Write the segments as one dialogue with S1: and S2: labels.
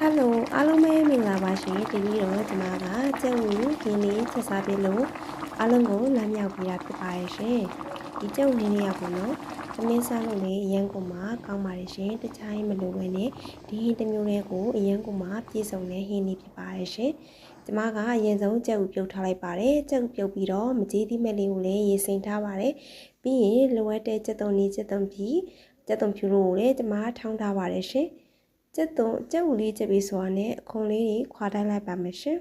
S1: Hello အားလုံးပဲမင်္ဂလာပါရှင်ဒီနေ့တော့ကျွန်မကကြက်ဝင်းရင်းလေးချက်စားပေးလို့အားလုံးကိုလမ်းမြောက်ပေးတာဖြစ်ပါရဲ့ရှင်ဒီကြက်ဝင်းလေးရပေါ့နော်သမင်းစားလို့လေအရန်ကိုမှကောင်းပါတယ်ရှင်တခြားရင်မလိုပဲနဲ့ဒီဟင်းတစ်မျိုးလေးကိုအရန်ကိုမှပြည့်စုံတဲ့ဟင်းလေးဖြစ်ပါရဲ့ရှင်ကျွန်မကအရင်ဆုံးကြက်ဥပြုတ်ထားလိုက်ပါတယ်ကြက်ဥပြုတ်ပြီးတော့မကြီးသီးမဲ့လေးကိုလည်းရေစိမ်ထားပါတယ်ပြီးရင်လိုအပ်တဲ့ကြက်သွန်ကြီးကြက်သွန်ဖြူလို့လည်းကျွန်မထောင်းထားပါတယ်ရှင်ကြက်ဥလေးချက်ပြီးဆိုတာနဲ့အခွန်လေးတွေခွာတိုင်းလိုက်ပါမယ်ရှင်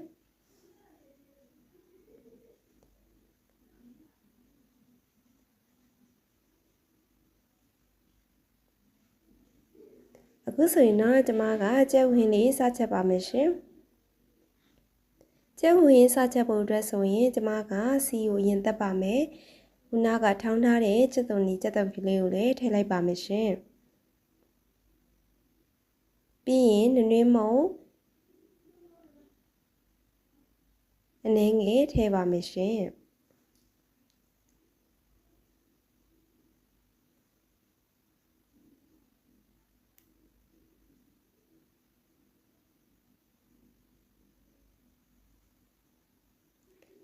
S1: အခုဆိုရင်တော့ကျွန်မကကြက်ဥဟင်းလေးစချက်ပါမယ်ရှင်ကြက်ဥဟင်းစချက်ဖို့အတွက်ဆိုရင်ကျွန်မကစီကိုရင်တက်ပါမယ်ခုနကထောင်းထားတဲ့ကြက်သွန်ဖြူလေးကိုလည်းထည့်လိုက်ပါမယ်ရှင်ပြီးရင်နွေးမုံအနည်းငယ်ထည့်ပါမယ်ရှင်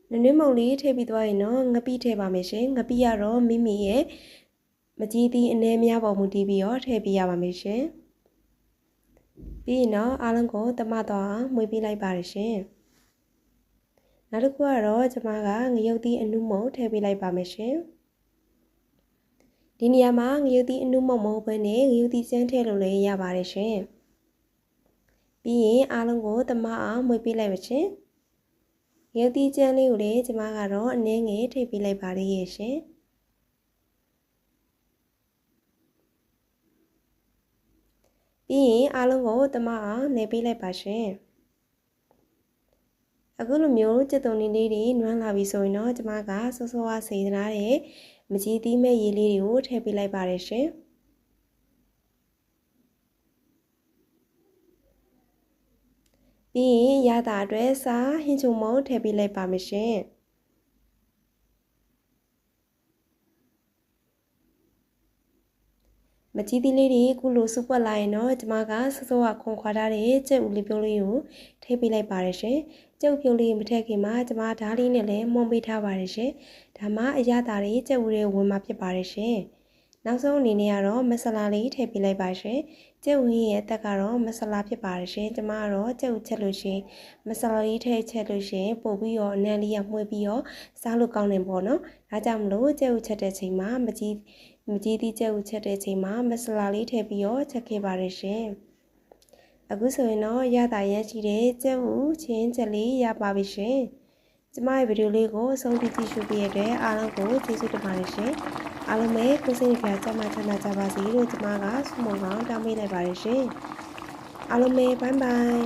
S1: နွေးမုံလေးထည့်ပြီးသွားရင်တော့ငပိထည့်ပါမယ်ရှင်ငပိကတော့မိမိရဲ့မကြီးသီးအနည်းများပေါ်မူတည်ပြီးတော့ထည့်ပေးရပါမယ်ရှင်ပြီးရင်တော့အားလုံးကိုသမသွားမွေးပေးလိုက်ပါတယ်ရှင်နောက်တစ်ခုကတော့ကျွန်မကငရုတ်သီးအနုမုံထည့်ပေးလိုက်ပါမယ်ရှင်ဒီနေရာမှာငရုတ်သီးအနုမုံမဟုတ်ဘဲနဲ့ငရုတ်သီးစမ်းထည့်လို့လည်းရပါတယ်ရှင်ပြီးရင်အားလုံးကိုသမအောင်မွေးပေးလိုက်ပါရှင်ငရုတ်သီးကျန်းလေးကိုလည်းကျွန်မကတော့အနည်းငယ်ထည့်ပေးလိုက်ပါလေရဲ့ရှင်ပြီးရင်အားလုံးကိုသမအောင်နေပေးလိုက်ပါရှင်အခုလိုမျိုးကြက်သွန်လေးတွေနွမ်းလာပြီဆိုရင်တော့ကျွန်မကစောစောကစေတနာတဲ့မကြီးသီးမဲ့ရေလေးတွေကိုထည့်ပေးလိုက်ပါတယ်ရှင်ပြီးရင်ရတာအတွက်စားဟင်းချုံမုံထည့်ပေးလိုက်ပါမယ်ရှင်မကြီးသီးလေးတွေခုလိုစုပွက်လာရင်တော့ကျွန်မကစောစောကခွန်ခွာထားတဲ့ကြက်ဥလေးပြုံးလေးကိုထည့်ပေးလိုက်ပါတယ်ရှင်ကြက်ဥပြုံးလေးမထည့်ခင်မှာကျွန်မဓာတ်လေးနဲ့လည်းမှုန်းပေးထားပါတယ်ရှင်ဒါမှအရသာတွေကြက်ဥတွေဝင်မှာဖြစ်ပါတယ်ရှင်နောက်ဆုံးအနေနဲ့ကတော့မဆလာလေးထည့်ပေးလိုက်ပါရှင်ကြက်ဥရဲ့အသက်ကတော့မဆလာဖြစ်ပါတယ်ရှင်ကျွန်မကတော့ကြက်ဥချက်လို့ရှင်မဆလာလေးထည့်ချက်လို့ရှင်ပို့ပြီးတော့အနံလေးရမှွေးပြီးတော့စားလို့ကောင်းတယ်ပေါ့နော်ဒါကြောင့်မလို့ကြက်ဥချက်တဲ့ချိန်မှာမကြီးသီးကြက်ဥချက်တဲ့ချိန်မှာမဆလာလေးထည့်ပြီးတော့ချက်ခဲ့ပါတယ်ရှင်အခုဆိုရင်တော့ရတာရရှိတဲ့ကြက်ဥချင်းချက်လေးရပါပြီရှင်ကျမရဲ့ဗီဒီယိုလေးကိုအဆုံးထိကြည့်ရှုပေးရတဲ့အားလုံးကိုကျေးဇူးတင်ပါတယ်ရှင်အားလုံးပဲကိုယ်စိတ်ကြကြမှာချမ်းသာကြပါစေလို့ကျမကဆုမွန်ကောင်းတောင်းပေးလိုက်ပါတယ်ရှင်အားလုံးပဲဘိုင်ဘိုင်